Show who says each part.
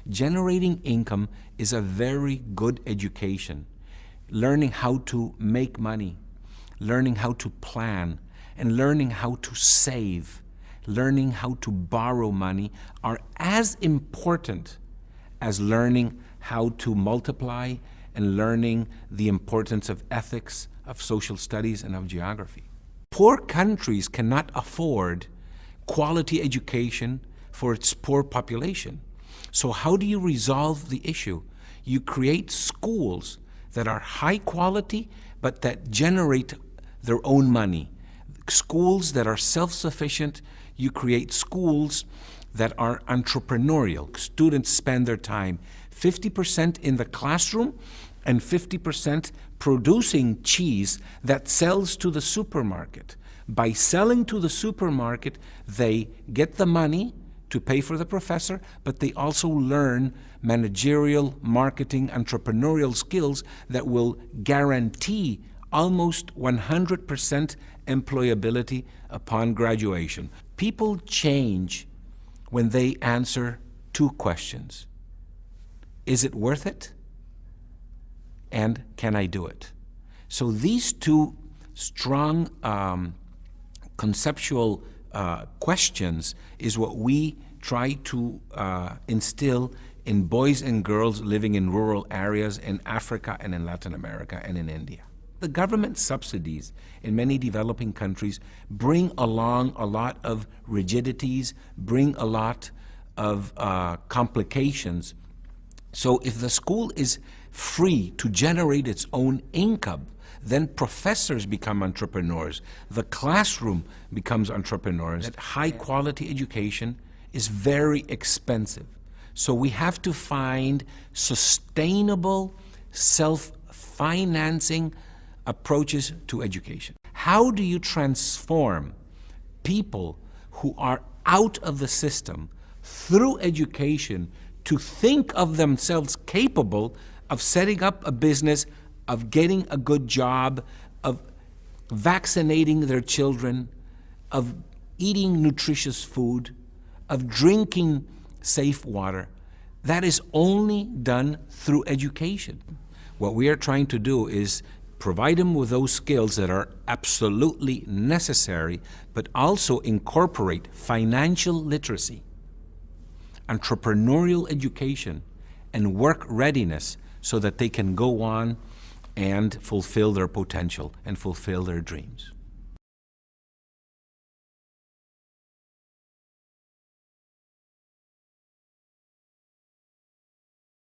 Speaker 1: Generating income is a very good education. Learning how to make money, learning how to plan, and learning how to save, learning how to borrow money are as important as learning how to multiply and learning the importance of ethics, of social studies, and of geography. Poor countries cannot afford quality education for its poor population. So how do you resolve the issue? You create schools that are high quality, but that generate their own money. Schools that are self-sufficient. You create schools that are entrepreneurial. Students spend their time 50% in the classroom and 50% producing cheese that sells to the supermarket. By selling to the supermarket, they get the money to pay for the professor, but they also learn managerial, marketing, entrepreneurial skills that will guarantee almost 100% employability upon graduation. People change when they answer two questions. Is it worth it? And can I do it? So these two strong conceptual questions is what we try to instill in boys and girls living in rural areas in Africa and in Latin America and in India. The government subsidies in many developing countries bring along a lot of rigidities, bring a lot of complications. So if the school is free to generate its own income, then professors become entrepreneurs. The classroom becomes entrepreneurs. That high quality education is very expensive. So we have to find sustainable, self-financing approaches to education. How do you transform people who are out of the system through education to think of themselves capable of setting up a business, of getting a good job, of vaccinating their children, of eating nutritious food, of drinking safe water? That is only done through education. What we are trying to do is provide them with those skills that are absolutely necessary, but also incorporate financial literacy, entrepreneurial education, and work readiness so that they can go on and fulfill their potential and fulfill their dreams.